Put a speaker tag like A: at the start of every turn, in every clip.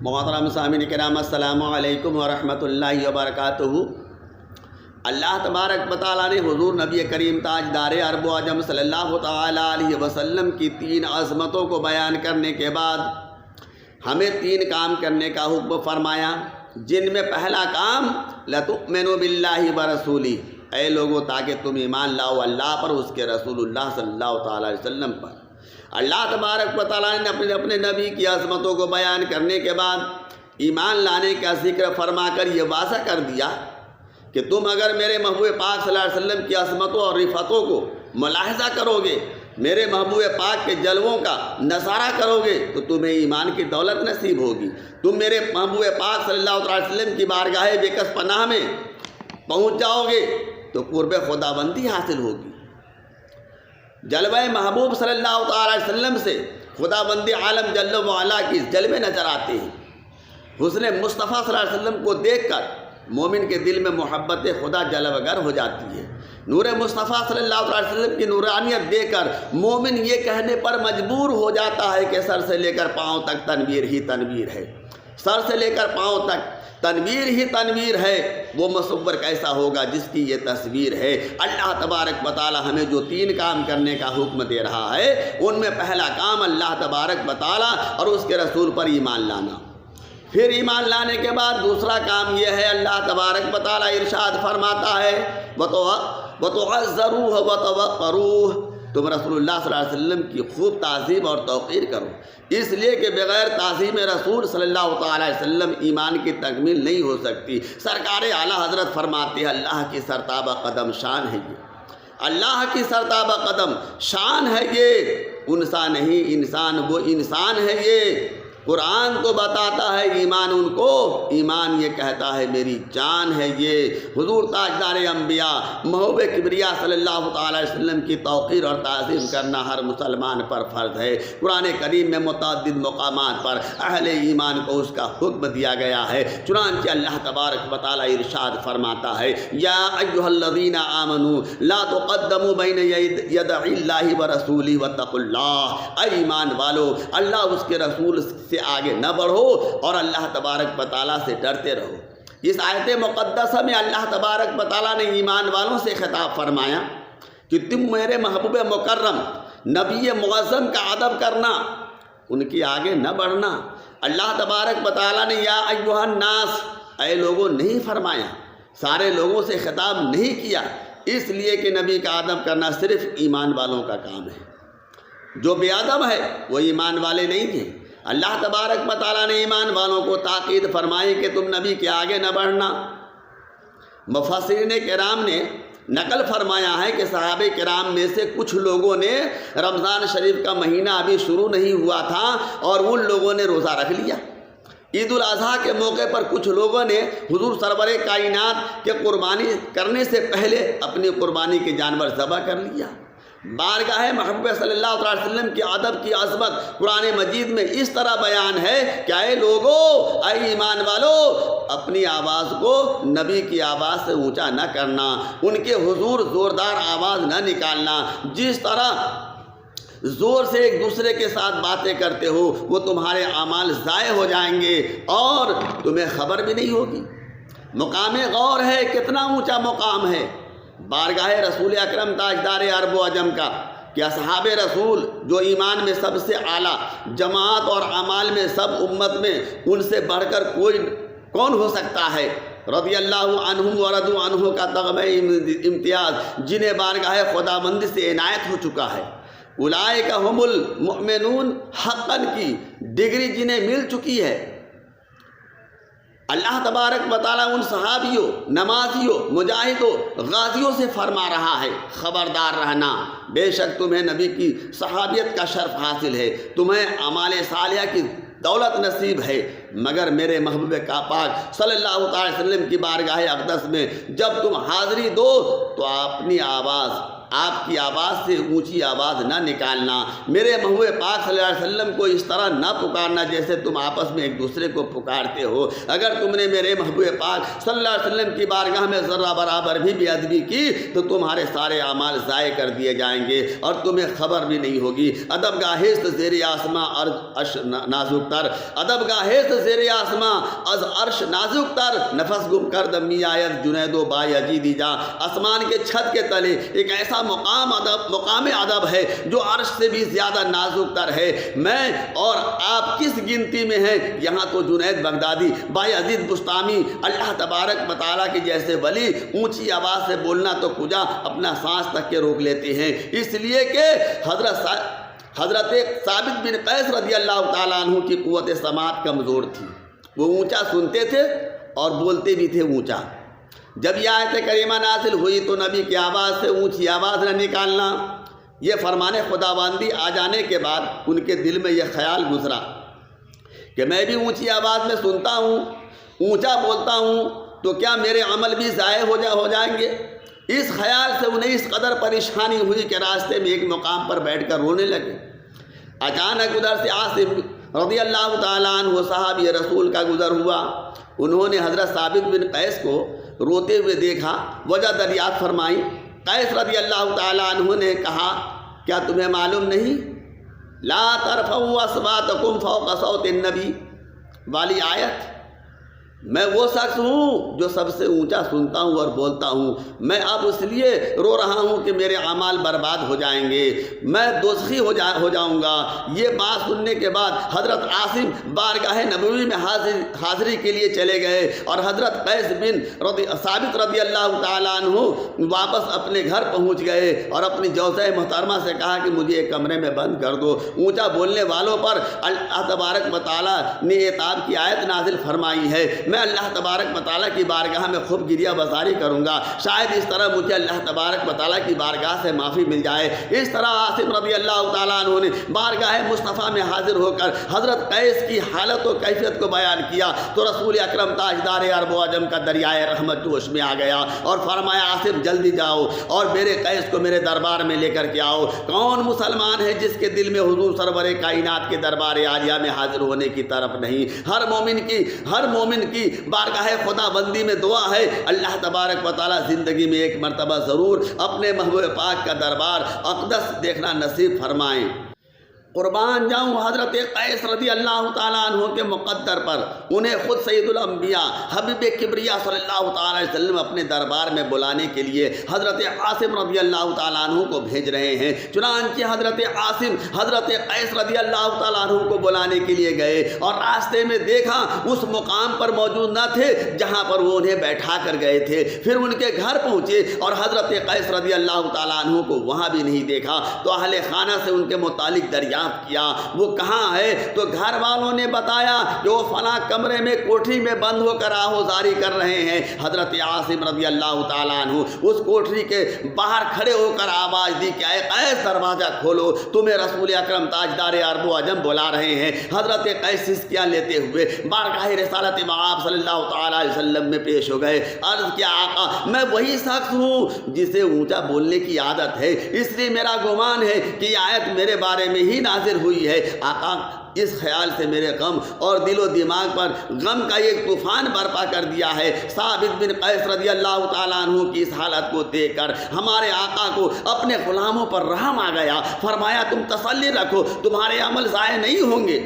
A: محترم سامعین کرام السلام علیکم ورحمۃ اللہ وبرکاتہ۔ اللہ تبارک و تعالیٰ نے حضور نبی کریم تاجدار عرب و عجم صلی اللہ تعالیٰ علیہ وسلم کی 3 عظمتوں کو بیان کرنے کے بعد ہمیں 3 کام کرنے کا حکم فرمایا، جن میں پہلا کام لَتُؤْمِنُوا بِاللَّهِ وَرَسُولِهِ، اے لوگو تاکہ تم ایمان لاؤ اللہ پر، اس کے رسول اللہ صلی اللہ تعالیٰ علیہ وسلم پر۔ اللہ تبارک و تعالیٰ نے اپنے نبی کی عظمتوں کو بیان کرنے کے بعد ایمان لانے کا ذکر فرما کر یہ واضح کر دیا کہ تم اگر میرے محبوب پاک صلی اللہ علیہ وسلم کی عظمتوں اور رفعتوں کو ملاحظہ کرو گے، میرے محبوب پاک کے جلووں کا نظارہ کرو گے، تو تمہیں ایمان کی دولت نصیب ہوگی۔ تم میرے محبوب پاک صلی اللہ علیہ وسلم کی بارگاہ بکس پناہ میں پہنچ جاؤ گے تو قرب خداوندی حاصل ہوگی۔ جلوہ محبوب صلی اللہ تعالیٰ علیہ وسلم سے خداوندی عالم جل و علا کی جلوے نظر آتے ہیں۔ حسن مصطفیٰ صلی اللہ علیہ وسلم کو دیکھ کر مومن کے دل میں محبت خدا جلوہ گر ہو جاتی ہے۔ نور مصطفیٰ صلی اللہ علیہ وسلم کی نورانیت دیکھ کر مومن یہ کہنے پر مجبور ہو جاتا ہے کہ سر سے لے کر پاؤں تک تنویر ہی تنویر ہے، سر سے لے کر پاؤں تک تنویر ہی تنویر ہے۔ وہ مصور کیسا ہوگا جس کی یہ تصویر ہے۔ اللہ تبارک و تعالی ہمیں جو 3 کام کرنے کا حکم دے رہا ہے، ان میں پہلا کام اللہ تبارک و تعالی اور اس کے رسول پر ایمان لانا۔ پھر ایمان لانے کے بعد دوسرا کام یہ ہے، اللہ تبارک و تعالی ارشاد فرماتا ہے وَتُعَزَّرُوهُ وَتَوَقَّرُوهُ، تم رسول اللہ صلی اللہ علیہ وسلم کی خوب تعظیم اور توقیر کرو، اس لیے کہ بغیر تعظیم رسول صلی اللہ تعالیٰ علیہ وسلم ایمان کی تکمیل نہیں ہو سکتی۔ سرکار اعلیٰ حضرت فرماتے ہیں اللہ کی سرتابہ قدم شان ہے یہ، اللہ کی سرتابہ قدم شان ہے یہ، انسا نہیں انسان وہ انسان ہے یہ۔ قرآن تو بتاتا ہے ایمان ان کو، ایمان یہ کہتا ہے میری جان ہے یہ۔ حضور تاجدار انبیاء محبوب کبریا صلی اللہ تعالیٰ علیہ وسلم کی توقیر اور تعظیم کرنا ہر مسلمان پر فرض ہے۔ قرآن کریم میں متعدد مقامات پر اہل ایمان کو اس کا حکم دیا گیا ہے۔ چنانچہ اللہ تبارک و تعالیٰ ارشاد فرماتا ہے یا ایھا الذین آمنوا لا تقدموا بین یدی اللہ ورسولہ واتقوا اللہ، اے ایمان والو اللہ اس کے رسول سے آگے نہ بڑھو اور اللہ تبارک و تعالیٰ سے ڈرتے رہو۔ اس آیت مقدسہ میں اللہ تبارک و تعالیٰ نے ایمان والوں سے خطاب فرمایا کہ تم میرے محبوب مکرم نبی معظم کا ادب کرنا، ان کی آگے نہ بڑھنا۔ اللہ تبارک و تعالیٰ نے یا ایھا الناس، اے لوگوں نہیں فرمایا، سارے لوگوں سے خطاب نہیں کیا، اس لیے کہ نبی کا ادب کرنا صرف ایمان والوں کا کام ہے۔ جو بے ادب ہے وہ ایمان والے نہیں تھے۔ اللہ تبارک و تعالیٰ نے ایمان والوں کو تاکید فرمائی کہ تم نبی کے آگے نہ بڑھنا۔ مفسرین کرام نے نقل فرمایا ہے کہ صحابہ کرام میں سے کچھ لوگوں نے رمضان شریف کا مہینہ ابھی شروع نہیں ہوا تھا اور ان لوگوں نے روزہ رکھ لیا۔ عید الاضحیٰ کے موقع پر کچھ لوگوں نے حضور سرور کائنات کے قربانی کرنے سے پہلے اپنی قربانی کے جانور ذبح کر لیا۔ بارگاہ محبوب صلی اللہ علیہ وسلم کی ادب کی عظمت قرآن مجید میں اس طرح بیان ہے کہ اے لوگو، اے ایمان والو، اپنی آواز کو نبی کی آواز سے اونچا نہ کرنا، ان کے حضور زوردار آواز نہ نکالنا۔ جس طرح زور سے ایک دوسرے کے ساتھ باتیں کرتے ہو وہ تمہارے اعمال ضائع ہو جائیں گے اور تمہیں خبر بھی نہیں ہوگی۔ مقام غور ہے، کتنا اونچا مقام ہے بارگاہ رسول اکرم تاجدار عرب و عجم کا کہ اصحاب رسول جو ایمان میں سب سے اعلیٰ، جماعت اور اعمال میں سب امت میں ان سے بڑھ کر کون ہو سکتا ہے، رضی اللہ عنہم ورضوا عنہ کا تغمہ امتیاز جنہیں بارگاہ خداوندی سے عنایت ہو چکا ہے، اولئک ھم المؤمنون حقاً کی ڈگری جنہیں مل چکی ہے۔ اللہ تبارک و تعالیٰ ان صحابیوں، نمازیوں، مجاہدوں، غازیوں سے فرما رہا ہے خبردار رہنا، بے شک تمہیں نبی کی صحابیت کا شرف حاصل ہے، تمہیں اعمال صالحہ کی دولت نصیب ہے، مگر میرے محبوب کا پاک صلی اللہ تعالی وسلم کی بارگاہ اقدس میں جب تم حاضری دو تو اپنی آواز آپ کی آواز سے اونچی آواز نہ نکالنا، میرے محبوب پاک صلی اللہ علیہ وسلم کو اس طرح نہ پکارنا جیسے تم آپس میں ایک دوسرے کو پکارتے ہو۔ اگر تم نے میرے محبوب پاک صلی اللہ علیہ وسلم کی بارگاہ میں ذرہ برابر بھی بے ادبی کی تو تمہارے سارے اعمال ضائع کر دیے جائیں گے اور تمہیں خبر بھی نہیں ہوگی۔ ادب گاہست زیر آسماں عرش نازک تر، ادب گاہست زیر آسماں از عرش نازک تر، نفس گم کر دمی آیت جنید و با یزیدی جا۔ آسمان کے چھت کے تلے ایک ایسا مقام ادب ہے جو عرش سے بھی زیادہ نازک تر ہے۔ میں اور آپ کس گنتی میں ہیں؟ یہاں تو جنید بغدادی، بایزید بسطامی، اللہ تبارک و تعالیٰ کے جیسے ولی اونچی آواز سے بولنا تو کجا اپنا سانس تک کے روک لیتے ہیں، اس لیے کہ حضرت ثابت بن قیس رضی اللہ تعالیٰ عنہ کی قوت سماعت کمزور تھی، وہ اونچا سنتے تھے اور بولتے بھی تھے اونچا۔ جب یہ آیت کریمہ نازل ہوئی تو نبی کی آواز سے اونچی آواز نہ نکالنا، یہ فرمان خداوندی آ جانے کے بعد ان کے دل میں یہ خیال گزرا کہ میں بھی اونچی آواز میں سنتا ہوں، اونچا بولتا ہوں تو کیا میرے عمل بھی ضائع ہو جائیں گے؟ اس خیال سے انہیں اس قدر پریشانی ہوئی کہ راستے میں ایک مقام پر بیٹھ کر رونے لگے۔ اچانک ادھر سے عاصم رضی اللہ تعالیٰ عنہ صحابی رسول کا گزر ہوا، انہوں نے حضرت ثابت بن قیس کو روتے ہوئے دیکھا، وجہ دریافت فرمائی۔ قیس رضی اللہ تعالیٰ عنہ نے کہا کیا تمہیں معلوم نہیں لا ترفعوا اصواتکم فوق صوت النبی والی آیت؟ میں وہ شخص ہوں جو سب سے اونچا سنتا ہوں اور بولتا ہوں، میں اب اس لیے رو رہا ہوں کہ میرے اعمال برباد ہو جائیں گے، میں دوزخی ہو جاؤں گا۔ یہ بات سننے کے بعد حضرت عاصم بارگاہ نبوی میں حاضری کے لیے چلے گئے اور حضرت قیس بن ثابت رضی اللہ تعالیٰ عنہ واپس اپنے گھر پہنچ گئے اور اپنی جوزہ محترمہ سے کہا کہ مجھے ایک کمرے میں بند کر دو۔ اونچا بولنے والوں پر اللہ تبارک و تعالیٰ نے عتاب کی آیت نازل فرمائی ہے، میں اللہ تبارک و تعالیٰ کی بارگاہ میں خوب گریہ بازاری کروں گا، شاید اس طرح مجھے اللہ تبارک و تعالیٰ کی بارگاہ سے معافی مل جائے۔ اس طرح عاصم رضی اللہ تعالیٰ عنہ نے بارگاہ مصطفیٰ میں حاضر ہو کر حضرت قیس کی حالت و کیفیت کو بیان کیا تو رسول اکرم تاجدار عرب و عجم کا دریائے رحمت جوش میں آ گیا اور فرمایا عاصم جلدی جاؤ اور میرے قیس کو میرے دربار میں لے کر کے آؤ۔ کون مسلمان ہے جس کے دل میں حضور سرور کائنات کے دربار عالیہ میں حاضر ہونے کی طرف نہیں؟ ہر مومن کی بارگاہ خدا بندی میں دعا ہے اللہ تبارک و تعالیٰ زندگی میں ایک مرتبہ ضرور اپنے محبوب پاک کا دربار اقدس دیکھنا نصیب فرمائیں۔ قربان جاؤں حضرت قیس رضی اللہ تعالیٰ عنہ کے مقدر پر، انہیں خود سید الانبیاء حبیب کبریا صلی اللہ تعالیٰ علیہ وسلم اپنے دربار میں بلانے کے لیے حضرت عاصم رضی اللہ تعالیٰ عنہ کو بھیج رہے ہیں۔ چنانچہ حضرت عاصم حضرت قیس رضی اللہ تعالیٰ عنہ کو بلانے کے لیے گئے اور راستے میں دیکھا اس مقام پر موجود نہ تھے جہاں پر وہ انہیں بیٹھا کر گئے تھے۔ پھر ان کے گھر پہنچے اور حضرت قیس رضی اللہ تعالیٰ عنہ کو وہاں بھی نہیں دیکھا تو اہل خانہ سے ان کے متعلق دریافت کیا وہ کہاں ہے تو گھر والوں نے بتایا کہ وہ فلاں کمرے میں کوٹری میں بند ہو کر آہوزاری کر رہے ہیں۔ حضرت عاصم رضی اللہ تعالیٰ عنہ اس کوٹری کے باہر کھڑے ہو کر آواز دی کہ اے قیس دروازہ کھولو، تمہیں رسول اکرم تاجدار عرب و عجم بلا رہے ہیں۔ حضرت قیس سسکیاں لیتے ہوئے بارگاہ رسالت مآب صلی اللہ تعالیٰ علیہ وسلم میں پیش ہو گئے۔ عرض کیا آقا میں وہی شخص ہوں جسے اونچا بولنے کی عادت ہے، اس لیے میرا گمان ہے کہ یہ آیت میرے بارے میں ہی نازل ہوئی ہے۔ آقا اس خیال سے میرے غم اور دل و دماغ پر غم کا ایک طوفان برپا کر دیا ہے۔ ثابت بن قیس رضی اللہ تعالیٰ عنہ کی اس حالت کو دیکھ کر ہمارے آقا کو اپنے غلاموں پر رحم آ گیا، فرمایا تم تسلی رکھو، تمہارے عمل ضائع نہیں ہوں گے۔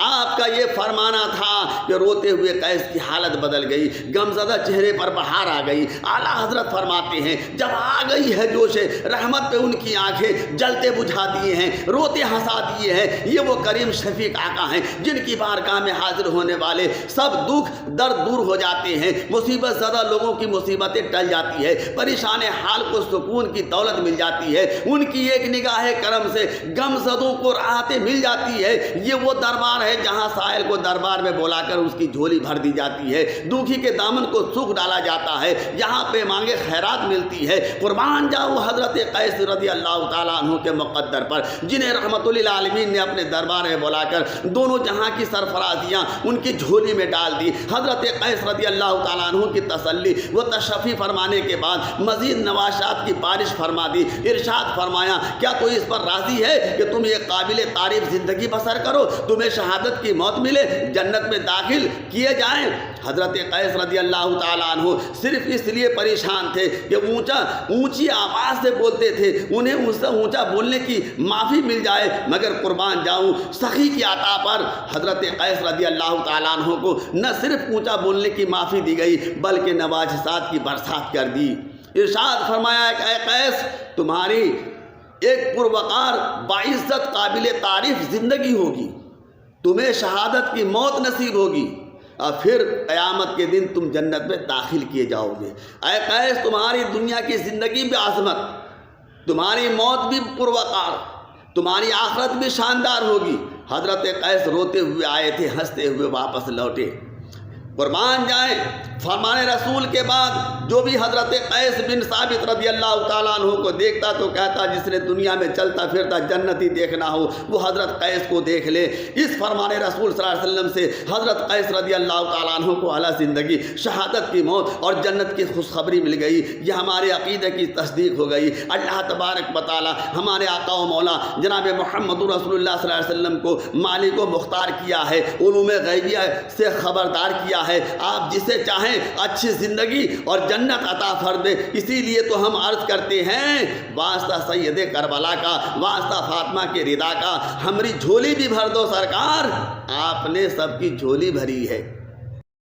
A: آپ کا یہ فرمانا تھا کہ روتے ہوئے قیس کی حالت بدل گئی، غمزدہ چہرے پر بہار آ گئی۔ اعلیٰ حضرت فرماتے ہیں جب آ گئی ہے جوش رحمت پہ ان کی آنکھیں جلتے بجھا دیے ہیں، روتے ہنسا دیے ہیں۔ یہ وہ کریم شفیق آقا ہیں جن کی بارگاہ میں حاضر ہونے والے سب دکھ درد دور ہو جاتے ہیں، مصیبت زدہ لوگوں کی مصیبتیں ٹل جاتی ہے، پریشان حال کو سکون کی دولت مل جاتی ہے، ان کی ایک نگاہ کرم سے غمزدوں کو راحتیں مل جاتی ہے۔ یہ وہ دربار ہے ہے جہاں سائل کو دربار میں بلا کر اس کی جھولی بھر دی جاتی ہے، دکھی کے دامن کو سکھ ڈالا جاتا ہے، یہاں پہ مانگے خیرات ملتی ہے۔ قربان جاؤ حضرت قیس رضی اللہ تعالیٰ عنہ کے مقدر پر، جنہیں رحمت للعالمین نے اپنے دربار میں بلا کر دونوں جہاں کی سرفرازیاں ان کی جھولی میں ڈال دی۔ حضرت قیس رضی اللہ تعالیٰ عنہ کی تسلی و تشفی فرمانے کے بعد مزید نواشات کی بارش فرما دی۔ ارشاد فرمایا کیا تو اس پر راضی ہے کہ تم یہ قابل تعریف زندگی بسر کرو، تمہیں شہادت کی موت ملے، جنت میں داخل کیے جائیں؟ حضرت قیس رضی اللہ تعالیٰ عنہ صرف اس لیے پریشان تھے کہ اونچی آواز سے بولتے تھے، انہیں اس سے اونچا بولنے کی معافی مل جائے، مگر قربان جاؤں سخی کی عطا پر حضرت قیس رضی اللہ تعالیٰ عنہ کو نہ صرف اونچا بولنے کی معافی دی گئی بلکہ نوازشات کی برسات کر دی۔ ارشاد فرمایا کہ اے قیس، تمہاری ایک پروقار باعزت قابل تعریف زندگی ہوگی، تمہیں شہادت کی موت نصیب ہوگی، اور پھر قیامت کے دن تم جنت میں داخل کیے جاؤ گے۔ اے قیس، تمہاری دنیا کی زندگی بھی عظمت، تمہاری موت بھی پروقار، تمہاری آخرت بھی شاندار ہوگی۔ حضرت قیس روتے ہوئے آئے تھے، ہنستے ہوئے واپس لوٹے۔ قربان جائیں، فرمان رسول کے بعد جو بھی حضرت قیس بن ثابت رضی اللہ تعالیٰ عنہ کو دیکھتا تو کہتا جس نے دنیا میں چلتا پھرتا جنتی دیکھنا ہو وہ حضرت قیس کو دیکھ لے۔ اس فرمان رسول صلی اللہ علیہ وسلم سے حضرت قیس رضی اللہ تعالیٰ عنہ کو اعلیٰ زندگی، شہادت کی موت اور جنت کی خوشخبری مل گئی۔ یہ ہمارے عقیدے کی تصدیق ہو گئی۔ اللہ تبارک و تعالیٰ ہمارے آقا و مولا جناب محمد رسول اللہ صلی اللہ علیہ وسلم کو مالک و مختار کیا ہے، علوم غیبیہ سے خبردار کیا ہے۔ آپ جسے چاہیں اچھی زندگی اور جنت عطا فرمائے۔ اسی لیے تو ہم عرض کرتے ہیں واسطہ سید کربلا کا، واسطہ فاطمہ کے رضا کا، ہماری جھولی بھی بھر دو سرکار، آپ نے سب کی جھولی بھری ہے۔